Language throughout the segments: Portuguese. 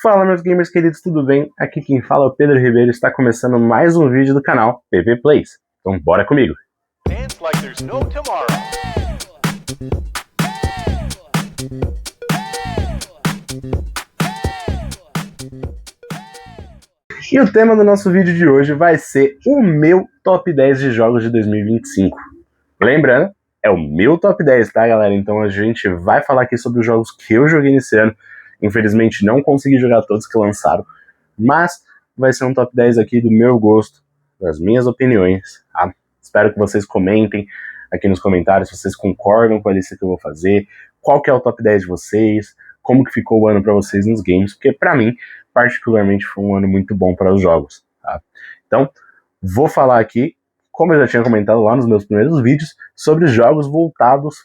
Fala, meus gamers queridos, tudo bem? Aqui quem fala é o Pedro Ribeiro e está começando mais um vídeo do canal PV Plays. Então bora comigo! E o tema do nosso vídeo de hoje vai ser o meu top 10 de jogos de 2025. Lembrando, é o meu top 10, tá, galera? Então a gente vai falar aqui sobre os jogos que eu joguei nesse ano. Infelizmente não consegui jogar todos que lançaram, mas vai ser um top 10 aqui do meu gosto, das minhas opiniões, tá? Espero que vocês comentem aqui nos comentários se vocês concordam com a lista que eu vou fazer, qual que é o top 10 de vocês, como que ficou o ano para vocês nos games, porque para mim, particularmente, foi um ano muito bom para os jogos, tá? Então, vou falar aqui, como eu já tinha comentado lá nos meus primeiros vídeos, sobre jogos voltados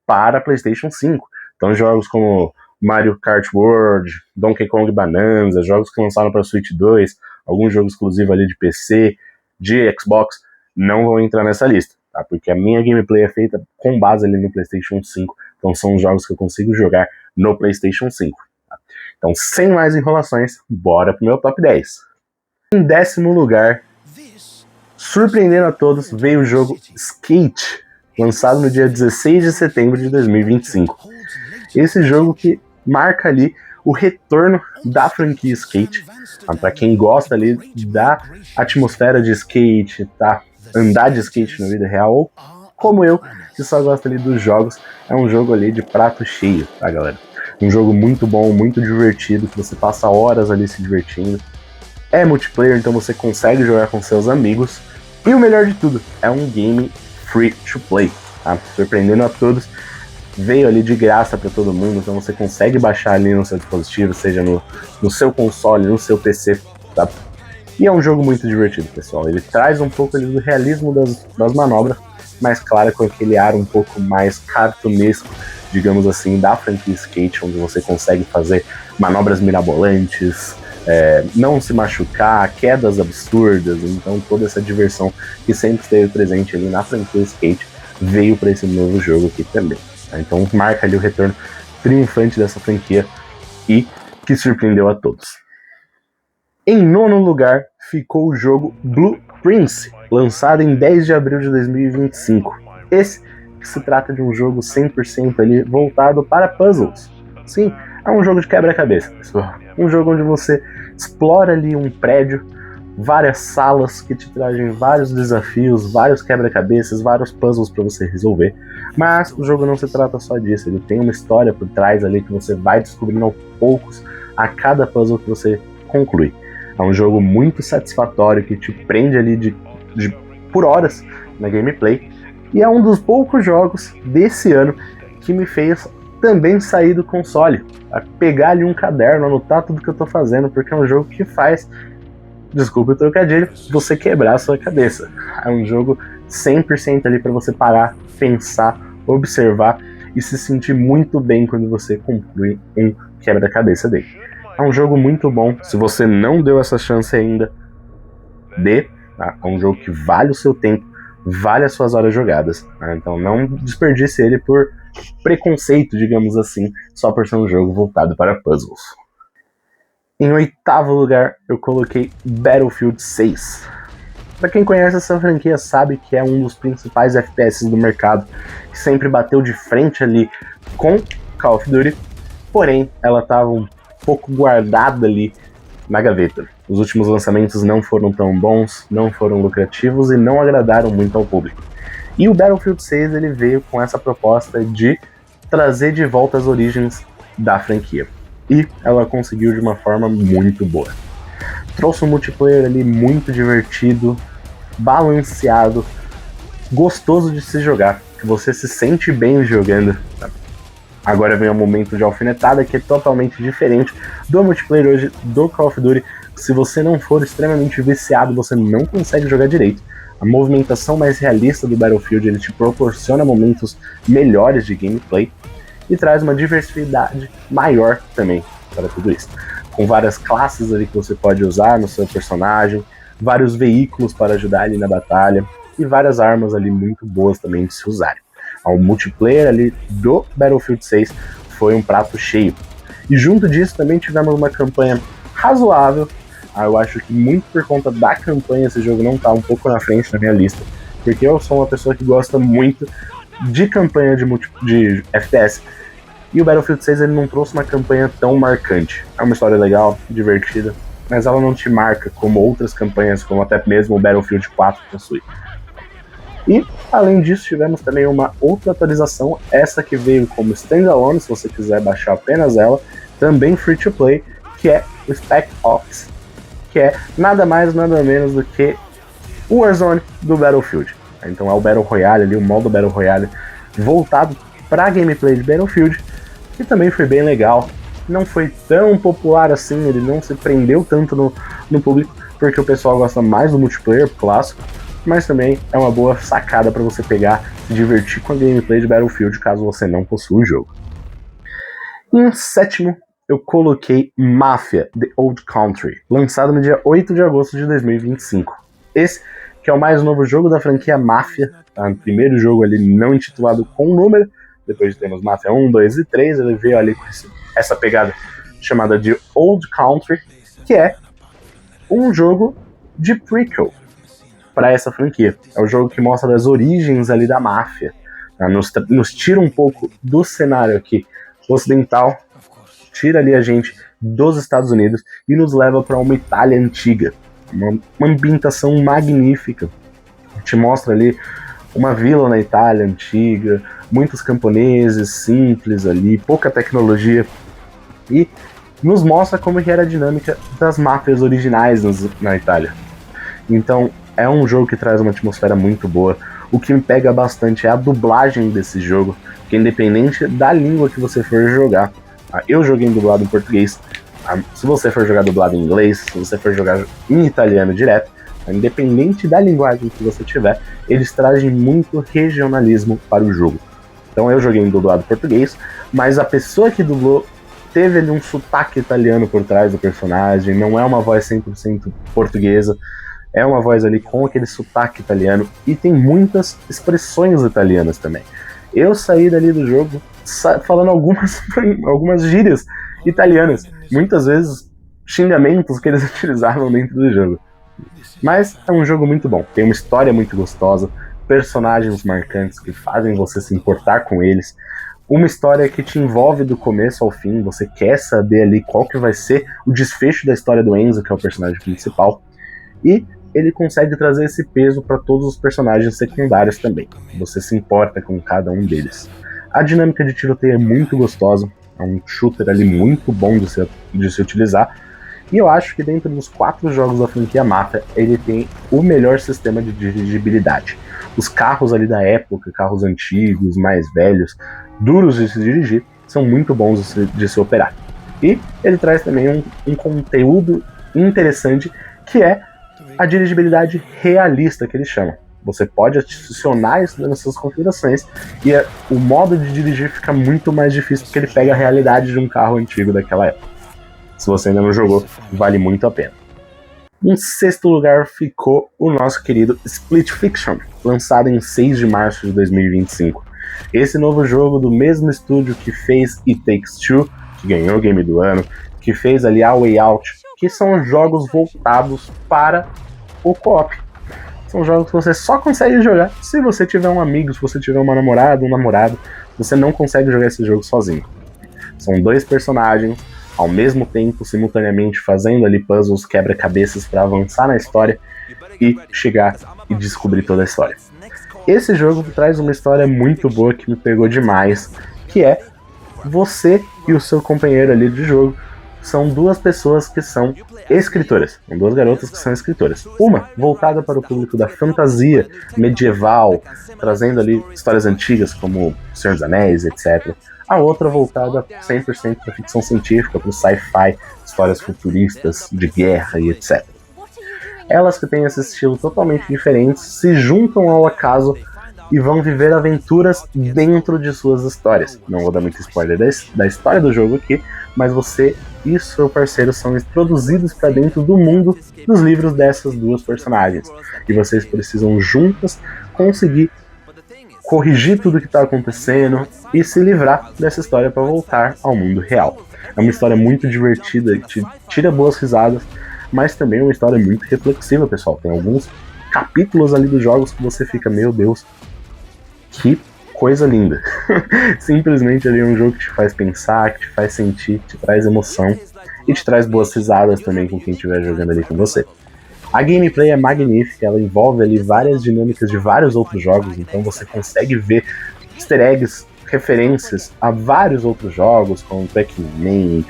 para PlayStation 5. Então, jogos como Mario Kart World, Donkey Kong Bonanza, jogos que lançaram para Switch 2, alguns jogos exclusivos ali de PC, de Xbox, não vão entrar nessa lista, tá? Porque a minha gameplay é feita com base ali no PlayStation 5, então são os jogos que eu consigo jogar no PlayStation 5. Tá? Então, sem mais enrolações, bora pro meu top 10. Em 10º lugar, surpreendendo a todos, veio o jogo Skate, lançado no dia 16 de setembro de 2025. Esse jogo que marca ali o retorno da franquia Skate, tá? Para quem gosta ali da atmosfera de skate, tá? Andar de skate na vida real, ou como eu, que só gosta ali dos jogos, é um jogo ali de prato cheio, tá, galera? Um jogo muito bom, muito divertido, que você passa horas ali se divertindo. É multiplayer, então você consegue jogar com seus amigos. E o melhor de tudo, é um game free to play, tá? Surpreendendo a todos. Veio ali de graça para todo mundo, então você consegue baixar ali no seu dispositivo, seja no seu console, no seu PC, tá? E é um jogo muito divertido, pessoal. Ele traz um pouco ali do realismo das manobras, mas claro, com aquele ar um pouco mais cartunesco, digamos assim, da franquia Skate, onde você consegue fazer manobras mirabolantes, não se machucar, quedas absurdas. Então toda essa diversão que sempre esteve presente ali na franquia Skate veio para esse novo jogo aqui também. Então marca ali o retorno triunfante dessa franquia e que surpreendeu a todos. Em 9º lugar ficou o jogo Blue Prince, lançado em 10 de abril de 2025. Esse que se trata de um jogo 100% ali voltado para puzzles. Sim, é um jogo de quebra-cabeça, pessoal. Um jogo onde você explora ali um prédio, várias salas que te trazem vários desafios, vários quebra-cabeças, vários puzzles para você resolver. Mas o jogo não se trata só disso, ele tem uma história por trás ali que você vai descobrindo aos poucos a cada puzzle que você conclui. É um jogo muito satisfatório que te prende ali por horas na gameplay, e é um dos poucos jogos desse ano que me fez também sair do console, a pegar ali um caderno, anotar tudo que eu tô fazendo, porque é um jogo que faz, desculpe o trocadilho, você quebrar a sua cabeça. É um jogo 100% ali para você parar, pensar, observar e se sentir muito bem quando você conclui um quebra-cabeça dele. É um jogo muito bom. Se você não deu essa chance ainda, dê. Tá? É um jogo que vale o seu tempo, vale as suas horas jogadas. Tá? Então não desperdice ele por preconceito, digamos assim, só por ser um jogo voltado para puzzles. Em 8º lugar, eu coloquei Battlefield 6. Para quem conhece essa franquia sabe que é um dos principais FPS do mercado, que sempre bateu de frente ali com Call of Duty, porém ela estava um pouco guardada ali na gaveta. Os últimos lançamentos não foram tão bons, não foram lucrativos e não agradaram muito ao público. E o Battlefield 6 ele veio com essa proposta de trazer de volta as origens da franquia. E ela conseguiu de uma forma muito boa. Trouxe um multiplayer ali muito divertido, balanceado, gostoso de se jogar, que você se sente bem jogando. Agora vem um momento de alfinetada que é totalmente diferente do multiplayer hoje do Call of Duty. Se você não for extremamente viciado, você não consegue jogar direito. A movimentação mais realista do Battlefield ele te proporciona momentos melhores de gameplay e traz uma diversidade maior também para tudo isso. Com várias classes ali que você pode usar no seu personagem, vários veículos para ajudar ali na batalha e várias armas ali muito boas também de se usarem. O multiplayer ali do Battlefield 6 foi um prato cheio. E junto disso também tivemos uma campanha razoável. Eu acho que muito por conta da campanha esse jogo não tá um pouco na frente na minha lista, porque eu sou uma pessoa que gosta muito de campanha de FPS, e o Battlefield 6 ele não trouxe uma campanha tão marcante. É uma história legal, divertida, mas ela não te marca como outras campanhas, como até mesmo o Battlefield 4 possui. E, além disso, tivemos também uma outra atualização, essa que veio como standalone, se você quiser baixar apenas ela, também free to play, que é o Spec Ops, que é nada mais, nada menos do que o Warzone do Battlefield. Então é o Battle Royale ali, o modo Battle Royale voltado para gameplay de Battlefield, que também foi bem legal. Não foi tão popular assim, ele não se prendeu tanto no público, porque o pessoal gosta mais do multiplayer clássico, mas também é uma boa sacada para você pegar e se divertir com a gameplay de Battlefield, caso você não possua o jogo. Em sétimo, eu coloquei Mafia: The Old Country, lançado no dia 8 de agosto de 2025. Esse que é o mais novo jogo da franquia Mafia, tá? O primeiro jogo ali não intitulado com número, depois temos Mafia 1, 2 e 3, ele veio ali com essa pegada chamada de Old Country, que é um jogo de prequel para essa franquia. É o jogo que mostra as origens ali da máfia, tá? Nos tira um pouco do cenário aqui ocidental, tira ali a gente dos Estados Unidos e nos leva para uma Itália antiga, uma ambientação magnífica. Te mostra ali uma vila na Itália antiga, muitos camponeses simples ali, pouca tecnologia, e nos mostra como que era a dinâmica das máfias originais na Itália. Então é um jogo que traz uma atmosfera muito boa. O que me pega bastante é a dublagem desse jogo, que independente da língua que você for jogar, eu joguei dublado em português, se você for jogar dublado em inglês, se você for jogar em italiano direto, independente da linguagem que você tiver, eles trazem muito regionalismo para o jogo. Então eu joguei em dublado português, mas a pessoa que dublou teve ali um sotaque italiano por trás do personagem, não é uma voz 100% portuguesa, é uma voz ali com aquele sotaque italiano, e tem muitas expressões italianas também. Eu saí dali do jogo falando algumas gírias italianas, muitas vezes xingamentos que eles utilizavam dentro do jogo. Mas é um jogo muito bom, tem uma história muito gostosa, personagens marcantes que fazem você se importar com eles, uma história que te envolve do começo ao fim, você quer saber ali qual que vai ser o desfecho da história do Enzo, que é o personagem principal, e ele consegue trazer esse peso para todos os personagens secundários também, você se importa com cada um deles. A dinâmica de tiroteio é muito gostosa, é um shooter ali muito bom de se utilizar, e eu acho que dentro dos 4 jogos da franquia Mafia, ele tem o melhor sistema de dirigibilidade. Os carros ali da época, carros antigos, mais velhos, duros de se dirigir, são muito bons de se operar. E ele traz também um conteúdo interessante, que é a dirigibilidade realista, que ele chama. Você pode adicionar isso nas suas configurações, e o modo de dirigir fica muito mais difícil, porque ele pega a realidade de um carro antigo daquela época. Se você ainda não jogou, vale muito a pena. Em sexto lugar ficou o nosso querido Split Fiction, lançado em 6 de março de 2025. Esse novo jogo do mesmo estúdio que fez It Takes Two, que ganhou o Game do Ano, que fez ali A Way Out, que são jogos voltados para o co-op. São jogos que você só consegue jogar se você tiver um amigo, se você tiver uma namorada, um namorado, você não consegue jogar esse jogo sozinho. São 2 personagens, ao mesmo tempo, simultaneamente fazendo ali puzzles, quebra-cabeças para avançar na história e chegar e descobrir toda a história. Esse jogo traz uma história muito boa que me pegou demais, que é você e o seu companheiro ali de jogo são 2 pessoas que são escritoras, são 2 garotas que são escritoras. Uma voltada para o público da fantasia medieval, trazendo ali histórias antigas como Senhor dos Anéis, etc. A outra voltada 100% para ficção científica, para o sci-fi, histórias futuristas, de guerra e etc. Elas que têm esse estilo totalmente diferente se juntam ao acaso e vão viver aventuras dentro de suas histórias. Não vou dar muito spoiler da história do jogo aqui, mas você e seu parceiro são introduzidos para dentro do mundo dos livros dessas 2 personagens. E vocês precisam juntas conseguir corrigir tudo que está acontecendo e se livrar dessa história para voltar ao mundo real. É uma história muito divertida, que tira boas risadas, mas também é uma história muito reflexiva, pessoal. Tem alguns capítulos ali dos jogos que você fica, meu Deus, que coisa linda. Simplesmente ali é um jogo que te faz pensar, que te faz sentir, que te traz emoção e te traz boas risadas também com quem estiver jogando ali com você. A gameplay é magnífica, ela envolve ali várias dinâmicas de vários outros jogos, então você consegue ver easter eggs, referências a vários outros jogos, como Pac-Man,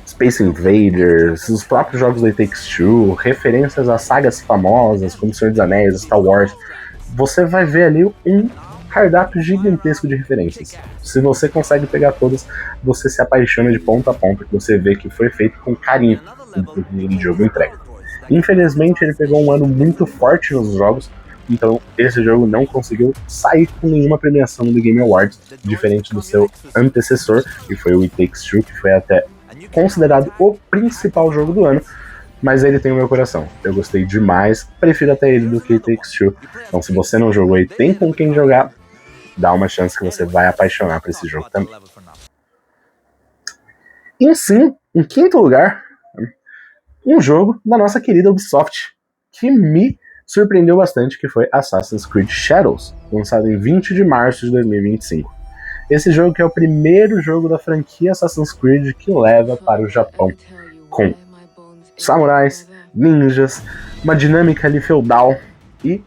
Space Invaders, os próprios jogos da It Takes Two, referências a sagas famosas como Senhor dos Anéis, Star Wars. Você vai ver ali um cardápio gigantesco de referências. Se você consegue pegar todas, você se apaixona de ponta a ponta, que você vê que foi feito com carinho o que o jogo entrega. Infelizmente, ele pegou um ano muito forte nos jogos, então esse jogo não conseguiu sair com nenhuma premiação do Game Awards, diferente do seu antecessor, que foi o It Takes Two, que foi até considerado o principal jogo do ano, mas ele tem o meu coração. Eu gostei demais, prefiro até ele do que It Takes Two. Então se você não jogou e tem com quem jogar, dá uma chance que você vai apaixonar por esse jogo também. E sim, em quinto lugar, um jogo da nossa querida Ubisoft, que me surpreendeu bastante, que foi Assassin's Creed Shadows, lançado em 20 de março de 2025. Esse jogo que é o primeiro jogo da franquia Assassin's Creed que leva para o Japão, com samurais, ninjas, uma dinâmica ali feudal, e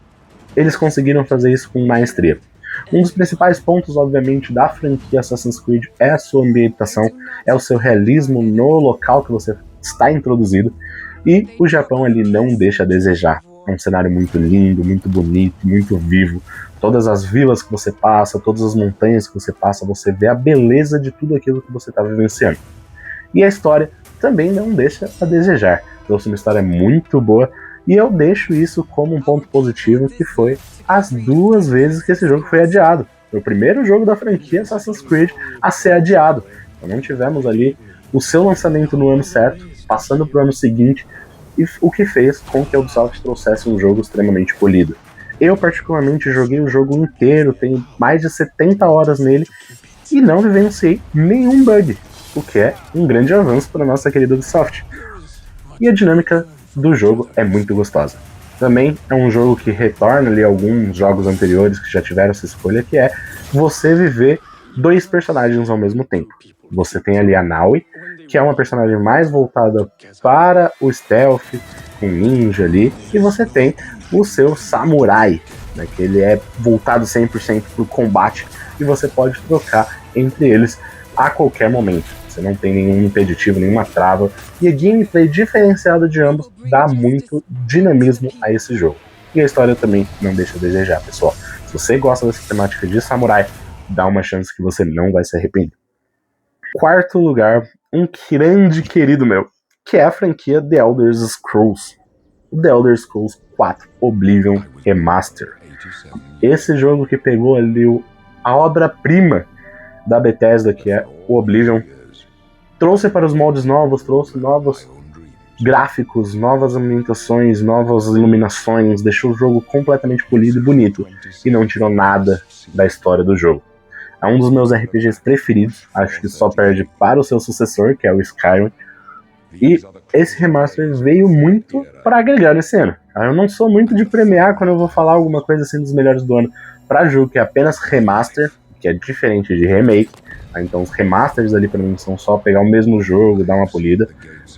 eles conseguiram fazer isso com maestria. Um dos principais pontos, obviamente, da franquia Assassin's Creed é a sua ambientação, é o seu realismo no local que você está introduzido, e o Japão ali não deixa a desejar. É um cenário muito lindo, muito bonito, muito vivo. Todas as vilas que você passa, todas as montanhas que você passa, você vê a beleza de tudo aquilo que você está vivenciando. E a história também não deixa a desejar. Trouxe uma história muito boa, e eu deixo isso como um ponto positivo, que foi as 2 vezes que esse jogo foi adiado. Foi o primeiro jogo da franquia Assassin's Creed a ser adiado. Então não tivemos ali o seu lançamento no ano certo, passando para o ano seguinte, e o que fez com que a Ubisoft trouxesse um jogo extremamente polido. Eu particularmente joguei o jogo inteiro, tenho mais de 70 horas nele, e não vivenciei nenhum bug, o que é um grande avanço para a nossa querida Ubisoft. E a dinâmica do jogo é muito gostosa. Também é um jogo que retorna ali alguns jogos anteriores que já tiveram essa escolha, que é você viver 2 personagens ao mesmo tempo. Você tem ali a Naui, que é uma personagem mais voltada para o stealth, com ninja ali, e você tem o seu samurai, né, que ele é voltado 100% para o combate, e você pode trocar entre eles a qualquer momento. Você não tem nenhum impeditivo, nenhuma trava, e a gameplay diferenciada de ambos dá muito dinamismo a esse jogo. E a história também não deixa a desejar, pessoal. Se você gosta dessa temática de samurai, dá uma chance que você não vai se arrepender. Quarto lugar, um grande querido meu, que é a franquia The Elder Scrolls. The Elder Scrolls 4 Oblivion Remaster. Esse jogo que pegou ali a obra-prima da Bethesda, que é o Oblivion, trouxe para os moldes novos, trouxe novos gráficos, novas ambientações, novas iluminações, deixou o jogo completamente polido e bonito, e não tirou nada da história do jogo. É um dos meus RPGs preferidos, acho que só perde para o seu sucessor, que é o Skyrim, e esse remaster veio muito para agregar esse ano. Eu não sou muito de premiar quando eu vou falar alguma coisa assim dos melhores do ano para jogo que é apenas remaster, que é diferente de remake. Então os remasters ali para mim são só pegar o mesmo jogo, dar uma polida,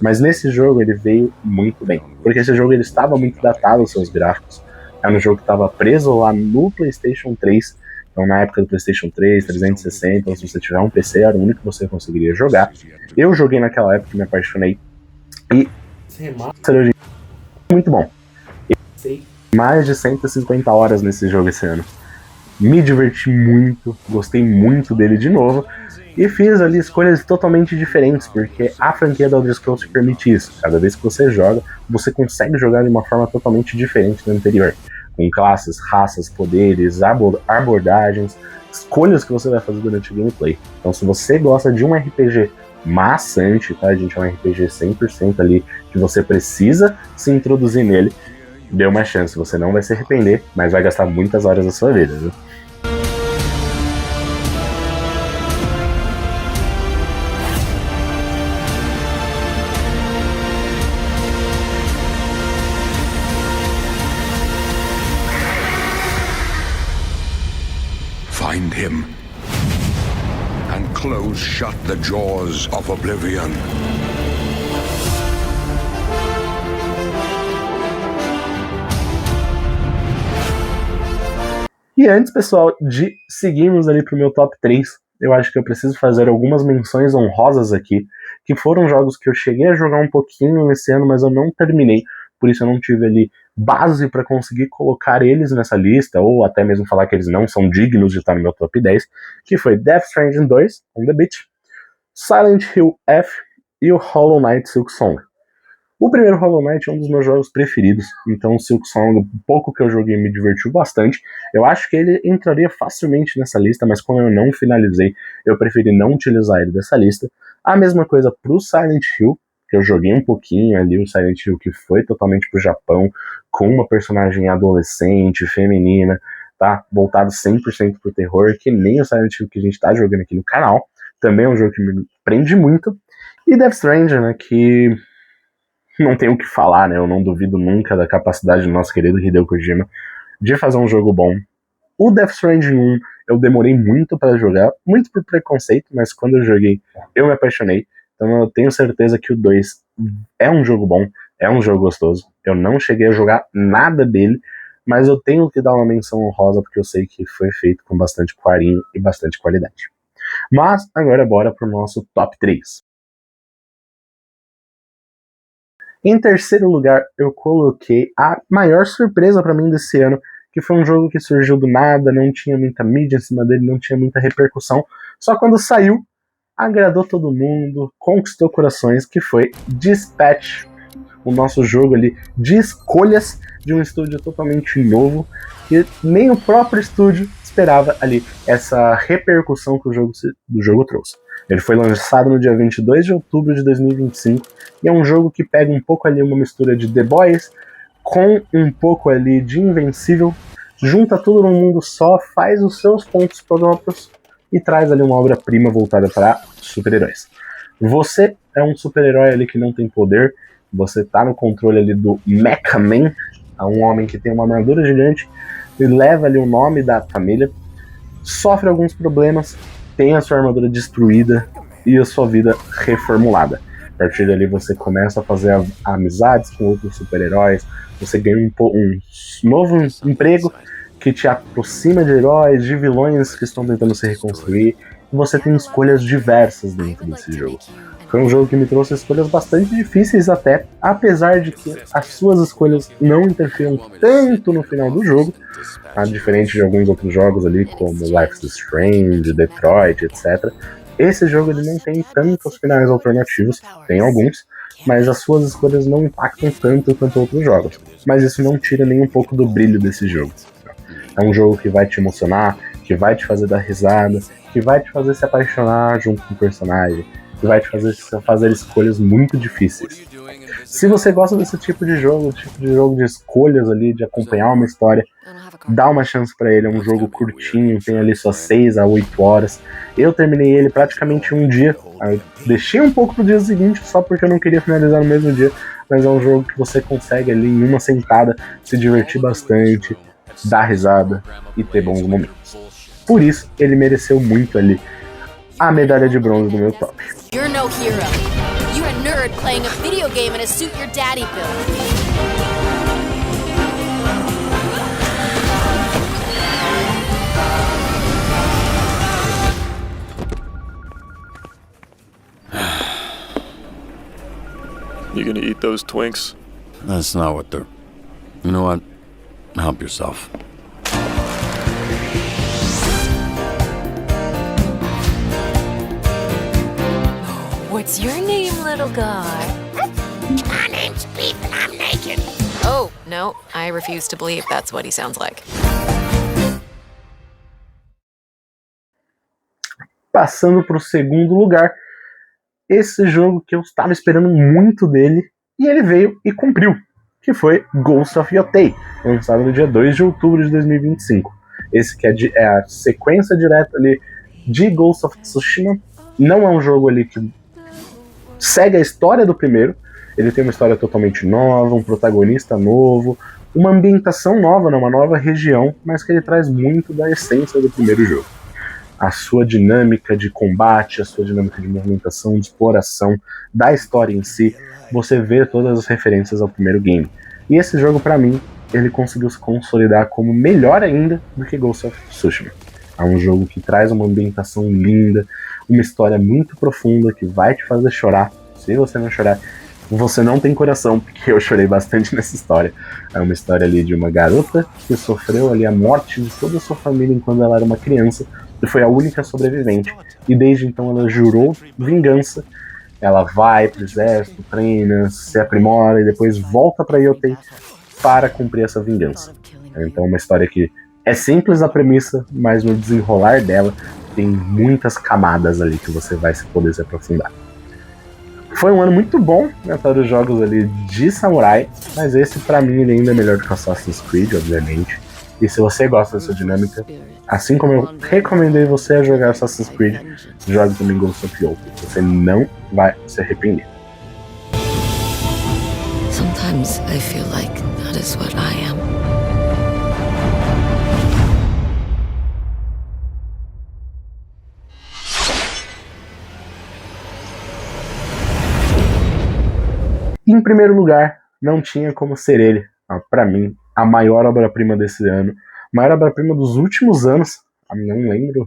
mas nesse jogo ele veio muito bem, porque esse jogo ele estava muito datado os seus gráficos. Era um jogo que estava preso lá no PlayStation 3, então na época do PlayStation 3, 360, então se você tiver um PC era o único que você conseguiria jogar. Eu joguei naquela época, me apaixonei, e esse remaster hoje é muito bom. Eu passei mais de 150 horas nesse jogo esse ano. Me diverti muito, gostei muito dele de novo, e fiz ali escolhas totalmente diferentes, porque a franquia da Elder Scrolls te permite isso. Cada vez que você joga, você consegue jogar de uma forma totalmente diferente da anterior, com classes, raças, poderes, abordagens, escolhas que você vai fazer durante o gameplay. Então se você gosta de um RPG maçante, tá, gente, é um RPG 100% ali, que você precisa se introduzir nele, dê uma chance, você não vai se arrepender, mas vai gastar muitas horas da sua vida, viu? him and close shut the jaws of oblivion. E antes, pessoal, de seguirmos ali pro meu top 3, eu acho que eu preciso fazer algumas menções honrosas aqui, que foram jogos que eu cheguei a jogar um pouquinho nesse ano, mas eu não terminei, por isso eu não tive ali base para conseguir colocar eles nessa lista, ou até mesmo falar que eles não são dignos de estar no meu top 10, que foi Death Stranding 2, On The Beach, Silent Hill F e o Hollow Knight Silksong. O primeiro Hollow Knight é um dos meus jogos preferidos, então o Silksong, o pouco que eu joguei me divertiu bastante. Eu acho que ele entraria facilmente nessa lista, mas como eu não finalizei, eu preferi não utilizar ele dessa lista. A mesma coisa pro Silent Hill, que eu joguei um pouquinho ali, o Silent Hill que foi totalmente pro Japão, com uma personagem adolescente, feminina, tá? Voltado 100% pro terror, que nem o Silent Hill que a gente tá jogando aqui no canal. Também é um jogo que me prende muito. E Death Stranding, né, que não tenho o que falar, né? Eu não duvido nunca da capacidade do nosso querido Hideo Kojima de fazer um jogo bom. O Death Stranding 1 eu demorei muito para jogar, muito por preconceito, mas quando eu joguei eu me apaixonei. Então eu tenho certeza que o 2 é um jogo bom, é um jogo gostoso. Eu não cheguei a jogar nada dele, mas eu tenho que dar uma menção honrosa porque eu sei que foi feito com bastante carinho e bastante qualidade. Mas agora bora pro nosso top 3. Em terceiro lugar, eu coloquei a maior surpresa pra mim desse ano, que foi um jogo que surgiu do nada, não tinha muita mídia em cima dele, não tinha muita repercussão, só quando saiu, agradou todo mundo, conquistou corações, que foi Dispatch, o nosso jogo ali de escolhas de um estúdio totalmente novo, que nem o próprio estúdio esperava ali essa repercussão que o jogo trouxe. Ele foi lançado no dia 22 de outubro de 2025 e é um jogo que pega um pouco ali uma mistura de The Boys com um pouco ali de Invencível, junta tudo num mundo só, faz os seus pontos próprios e traz ali uma obra-prima voltada para super-heróis. Você é um super-herói ali que não tem poder, você tá no controle ali do Mecha Man, um homem que tem uma armadura gigante e leva ali o nome da família, sofre alguns problemas, tem a sua armadura destruída e a sua vida reformulada. A partir dali você começa a fazer amizades com outros super-heróis, você ganha um novo emprego que te aproxima de heróis, de vilões que estão tentando se reconstruir, e você tem escolhas diversas dentro desse jogo. Foi um jogo que me trouxe escolhas bastante difíceis até, apesar de que as suas escolhas não interfiram tanto no final do jogo, tá? Diferente de alguns outros jogos ali, como Life is Strange, Detroit, etc. Esse jogo ele não tem tantos finais alternativos, tem alguns, mas as suas escolhas não impactam tanto quanto outros jogos. Mas isso não tira nem um pouco do brilho desse jogo. É um jogo que vai te emocionar, que vai te fazer dar risada, que vai te fazer se apaixonar junto com o personagem, que vai te fazer escolhas muito difíceis. Se você gosta desse tipo de jogo de escolhas ali, de acompanhar uma história, dá uma chance pra ele. É um jogo curtinho, tem ali só 6 a 8 horas. Eu terminei ele praticamente um dia. Eu deixei um pouco pro dia seguinte, só porque eu não queria finalizar no mesmo dia, mas é um jogo que você consegue ali em uma sentada se divertir bastante, dar risada e ter bons momentos. Por isso, ele mereceu muito ali a medalha de bronze do meu top. You're no hero. You're a nerd playing a video game in a suit your daddy built. You gonna eat those Twinks? That's not what they're... You know what? Help yourself. What's your name, little guy? My name's Beef and I'm naked. Oh, no, I refuse to believe that's what he sounds like. Passando para o segundo lugar, esse jogo que eu estava esperando muito dele, e ele veio e cumpriu, que foi Ghost of Yotei, lançado no dia 2 de outubro de 2025. Esse que é a sequência direta ali de Ghost of Tsushima. Não é um jogo ali que segue a história do primeiro, ele tem uma história totalmente nova, um protagonista novo, uma ambientação nova, uma nova região, mas que ele traz muito da essência do primeiro jogo. a sua dinâmica de combate, a sua dinâmica de movimentação, de exploração, da história em si, você vê todas as referências ao primeiro game. E esse jogo, pra mim, ele conseguiu se consolidar como melhor ainda do que Ghost of Tsushima. É um jogo que traz uma ambientação linda, uma história muito profunda que vai te fazer chorar. Se você não chorar, você não tem coração, porque eu chorei bastante nessa história. É uma história ali de uma garota que sofreu ali a morte de toda a sua família enquanto ela era uma criança e foi a única sobrevivente. E desde então ela jurou vingança. Ela vai pro exército, treina, se aprimora e depois volta pra Yotei para cumprir essa vingança. Então uma história que é simples a premissa, mas no desenrolar dela tem muitas camadas ali que você vai poder se aprofundar. Foi um ano muito bom, né, para os jogos ali de samurai, mas esse pra mim ele ainda é melhor do que Assassin's Creed, obviamente. E se você gosta dessa dinâmica, assim como eu recomendei você a jogar Assassin's Creed, jogue também Ghost of Yotei. Você não vai se arrepender. Sometimes I feel like that is what I am. Em primeiro lugar, não tinha como ser ele, pra mim, a maior obra-prima desse ano, a maior obra-prima dos últimos anos. Não lembro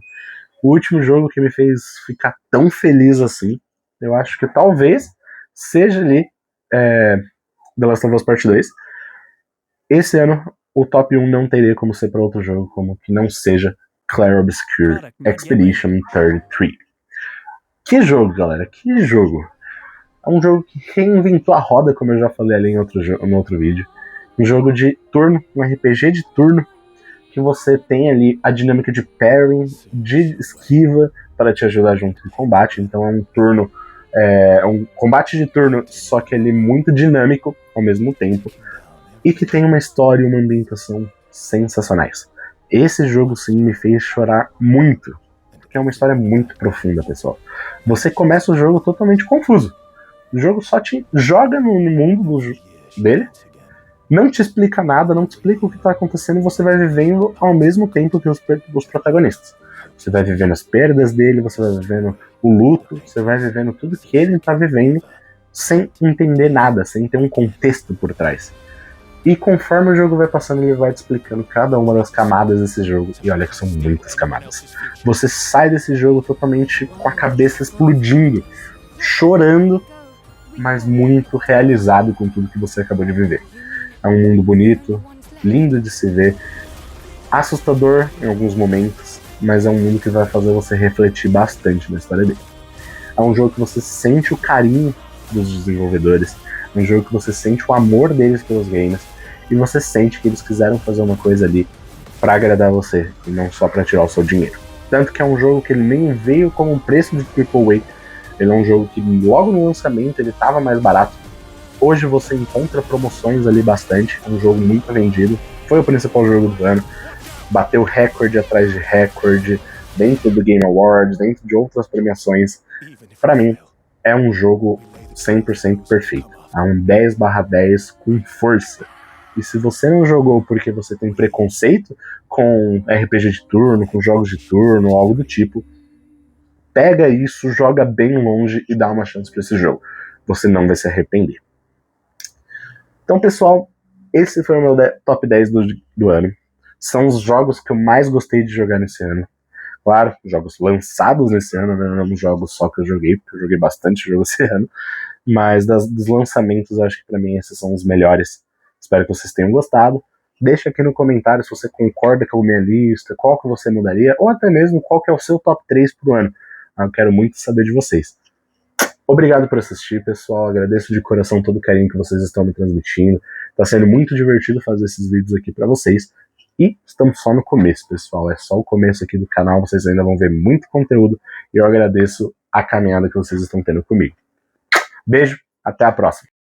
o último jogo que me fez ficar tão feliz assim. Eu acho que talvez seja ali The Last of Us Part 2. Esse ano, o top 1 não teria como ser para outro jogo como que não seja Clair Obscur Expedition 33. Que jogo, galera, que jogo! É um jogo que reinventou a roda, como eu já falei ali no outro vídeo. Um jogo de turno, um RPG de turno, que você tem ali a dinâmica de parry, de esquiva, para te ajudar junto no combate. Então é um turno, um combate de turno, só que ele é muito dinâmico ao mesmo tempo, e que tem uma história e uma ambientação sensacionais. Esse jogo sim me fez chorar muito, porque é uma história muito profunda, pessoal. Você começa o jogo totalmente confuso. O jogo só te joga no mundo dele, não te explica nada, não te explica o que está acontecendo, e você vai vivendo ao mesmo tempo que os protagonistas. Você vai vivendo as perdas dele, você vai vivendo o luto, você vai vivendo tudo que ele está vivendo sem entender nada, sem ter um contexto por trás. E conforme o jogo vai passando, ele vai te explicando cada uma das camadas desse jogo. E olha que são muitas camadas. Você sai desse jogo totalmente com a cabeça explodindo, chorando, mas muito realizado com tudo que você acabou de viver. É um mundo bonito, lindo de se ver, assustador em alguns momentos, mas é um mundo que vai fazer você refletir bastante na história dele. É um jogo que você sente o carinho dos desenvolvedores, é um jogo que você sente o amor deles pelos games, e você sente que eles quiseram fazer uma coisa ali pra agradar você, e não só pra tirar o seu dinheiro. Tanto que é um jogo que ele nem veio como um preço de AAA. Ele é um jogo que logo no lançamento ele estava mais barato. Hoje você encontra promoções ali bastante. É um jogo muito vendido. Foi o principal jogo do ano. Bateu recorde atrás de recorde dentro do Game Awards, dentro de outras premiações. Para mim, é um jogo 100% perfeito. É um 10/10 com força. E se você não jogou porque você tem preconceito com RPG de turno, com jogos de turno ou algo do tipo, pega isso, joga bem longe e dá uma chance para esse jogo. Você não vai se arrepender. Então, pessoal, esse foi o meu top 10 do ano. São os jogos que eu mais gostei de jogar nesse ano. Claro, jogos lançados nesse ano, não jogos só que eu joguei, porque eu joguei bastante jogo esse ano. Mas dos lançamentos, acho que pra mim esses são os melhores. Espero que vocês tenham gostado. Deixa aqui no comentário se você concorda com a minha lista, qual que você mudaria, ou até mesmo qual que é o seu top 3 pro ano. Eu quero muito saber de vocês. Obrigado por assistir, pessoal. Agradeço de coração todo o carinho que vocês estão me transmitindo. Tá sendo muito divertido fazer esses vídeos aqui pra vocês. E estamos só no começo, pessoal. É só o começo aqui do canal. Vocês ainda vão ver muito conteúdo. E eu agradeço a caminhada que vocês estão tendo comigo. Beijo, até a próxima.